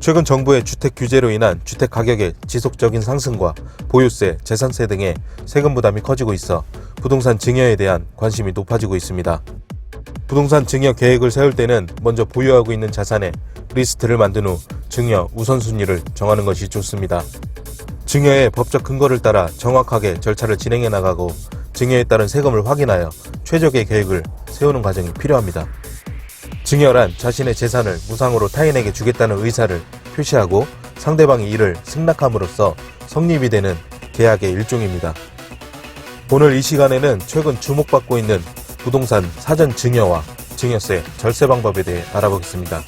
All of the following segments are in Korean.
최근 정부의 주택 규제로 인한 주택 가격의 지속적인 상승과 보유세, 재산세 등의 세금 부담이 커지고 있어 부동산 증여에 대한 관심이 높아지고 있습니다. 부동산 증여 계획을 세울 때는 먼저 보유하고 있는 자산의 리스트를 만든 후 증여 우선순위를 정하는 것이 좋습니다. 증여의 법적 근거를 따라 정확하게 절차를 진행해 나가고 증여에 따른 세금을 확인하여 최적의 계획을 세우는 과정이 필요합니다. 증여란 자신의 재산을 무상으로 타인에게 주겠다는 의사를 표시하고 상대방이 이를 승낙함으로써 성립이 되는 계약의 일종입니다. 오늘 이 시간에는 최근 주목받고 있는 부동산 사전 증여와 증여세 절세 방법에 대해 알아보겠습니다.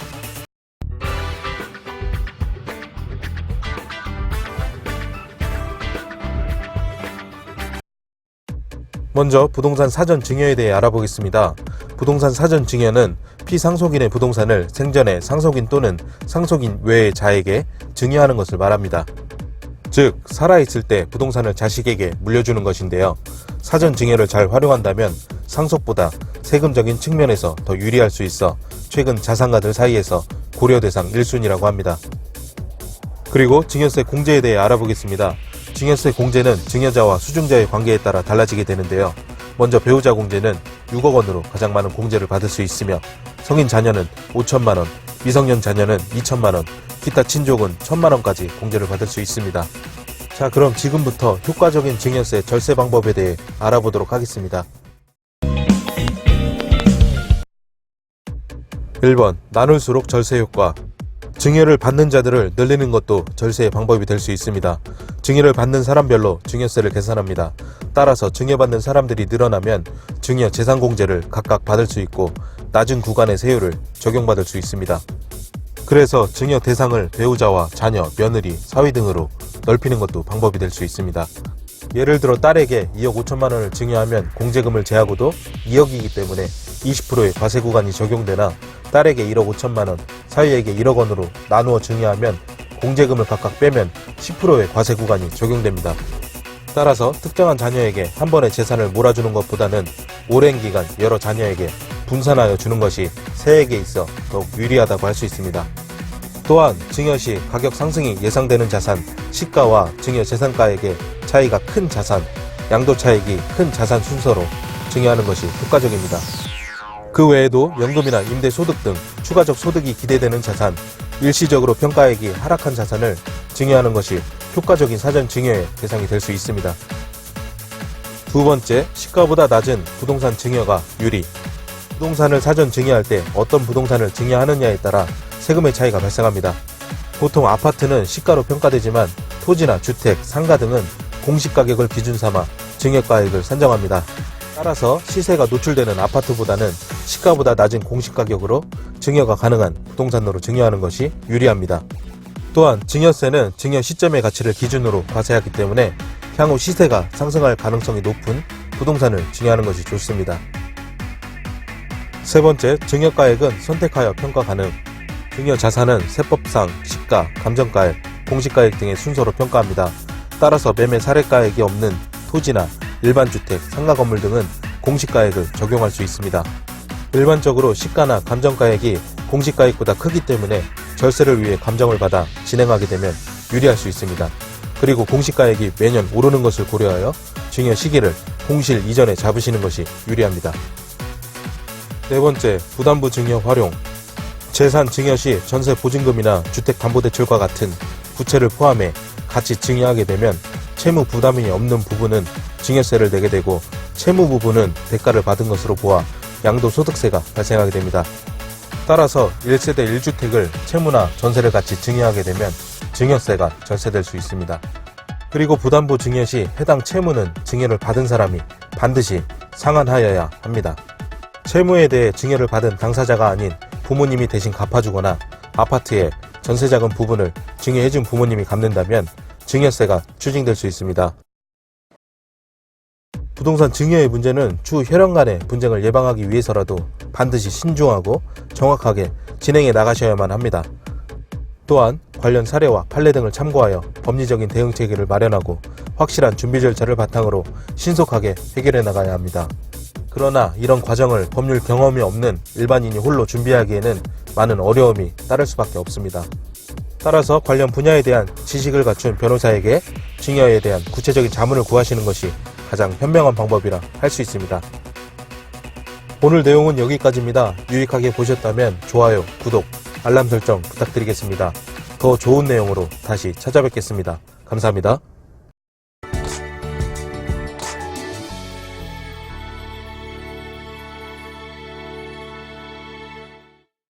먼저 부동산 사전 증여에 대해 알아보겠습니다. 부동산 사전 증여는 피상속인의 부동산을 생전에 상속인 또는 상속인 외의 자에게 증여하는 것을 말합니다. 즉, 살아있을 때 부동산을 자식에게 물려주는 것인데요. 사전 증여를 잘 활용한다면 상속보다 세금적인 측면에서 더 유리할 수 있어 최근 자산가들 사이에서 고려 대상 1순위라고 합니다. 그리고 증여세 공제에 대해 알아보겠습니다. 증여세 공제는 증여자와 수증자의 관계에 따라 달라지게 되는데요. 먼저 배우자 공제는 6억 원으로 가장 많은 공제를 받을 수 있으며 성인 자녀는 5천만 원, 미성년 자녀는 2천만 원, 기타 친족은 1천만 원까지 공제를 받을 수 있습니다. 자, 그럼 지금부터 효과적인 증여세 절세 방법에 대해 알아보도록 하겠습니다. 1번. 나눌수록 절세 효과. 증여를 받는 자들을 늘리는 것도 절세의 방법이 될 수 있습니다. 증여를 받는 사람별로 증여세를 계산합니다. 따라서 증여받는 사람들이 늘어나면 증여 재산공제를 각각 받을 수 있고 낮은 구간의 세율을 적용받을 수 있습니다. 그래서 증여 대상을 배우자와 자녀, 며느리, 사위 등으로 넓히는 것도 방법이 될 수 있습니다. 예를 들어 딸에게 2억 5천만 원을 증여하면 공제금을 제하고도 2억이기 때문에 20%의 과세 구간이 적용되나 딸에게 1억 5천만 원, 사위에게 1억 원으로 나누어 증여하면 공제금을 각각 빼면 10%의 과세 구간이 적용됩니다. 따라서 특정한 자녀에게 한 번에 재산을 몰아주는 것보다는 오랜 기간 여러 자녀에게 분산하여 주는 것이 세액에 있어 더욱 유리하다고 할 수 있습니다. 또한 증여 시 가격 상승이 예상되는 자산, 시가와 증여 재산가액의 차이가 큰 자산, 양도 차익이 큰 자산 순서로 증여하는 것이 효과적입니다. 그 외에도 연금이나 임대소득 등 추가적 소득이 기대되는 자산, 일시적으로 평가액이 하락한 자산을 증여하는 것이 효과적인 사전 증여의 대상이 될 수 있습니다. 두 번째, 시가보다 낮은 부동산 증여가 유리. 부동산을 사전 증여할 때 어떤 부동산을 증여하느냐에 따라 세금의 차이가 발생합니다. 보통 아파트는 시가로 평가되지만 토지나 주택, 상가 등은 공시가격을 기준 삼아 증여가액을 산정합니다. 따라서 시세가 노출되는 아파트보다는 시가보다 낮은 공시가격으로 증여가 가능한 부동산으로 증여하는 것이 유리합니다. 또한 증여세는 증여 시점의 가치를 기준으로 과세하기 때문에 향후 시세가 상승할 가능성이 높은 부동산을 증여하는 것이 좋습니다. 세 번째, 증여가액은 선택하여 평가 가능. 증여 자산은 세법상 시가, 감정가액, 공시가액 등의 순서로 평가합니다. 따라서 매매 사례가액이 없는 토지나 일반주택, 상가 건물 등은 공시가액을 적용할 수 있습니다. 일반적으로 시가나 감정가액이 공시가액보다 크기 때문에 절세를 위해 감정을 받아 진행하게 되면 유리할 수 있습니다. 그리고 공시가액이 매년 오르는 것을 고려하여 증여 시기를 공실 이전에 잡으시는 것이 유리합니다. 네 번째, 부담부 증여 활용. 재산 증여 시 전세 보증금이나 주택담보대출과 같은 부채를 포함해 같이 증여하게 되면 채무 부담이 없는 부분은 증여세를 내게 되고 채무 부분은 대가를 받은 것으로 보아 양도소득세가 발생하게 됩니다. 따라서 1세대 1주택을 채무나 전세를 같이 증여하게 되면 증여세가 절세될 수 있습니다. 그리고 부담부 증여 시 해당 채무는 증여를 받은 사람이 반드시 상환하여야 합니다. 채무에 대해 증여를 받은 당사자가 아닌 부모님이 대신 갚아주거나 아파트의 전세자금 부분을 증여해준 부모님이 갚는다면 증여세가 추징될 수 있습니다. 부동산 증여의 문제는 추후 혈연 간의 분쟁을 예방하기 위해서라도 반드시 신중하고 정확하게 진행해 나가셔야만 합니다. 또한 관련 사례와 판례 등을 참고하여 법리적인 대응 체계를 마련하고 확실한 준비 절차를 바탕으로 신속하게 해결해 나가야 합니다. 그러나 이런 과정을 법률 경험이 없는 일반인이 홀로 준비하기에는 많은 어려움이 따를 수밖에 없습니다. 따라서 관련 분야에 대한 지식을 갖춘 변호사에게 증여에 대한 구체적인 자문을 구하시는 것이 가장 현명한 방법이라 할 수 있습니다. 오늘 내용은 여기까지입니다. 유익하게 보셨다면 좋아요, 구독, 알람 설정 부탁드리겠습니다. 더 좋은 내용으로 다시 찾아뵙겠습니다. 감사합니다.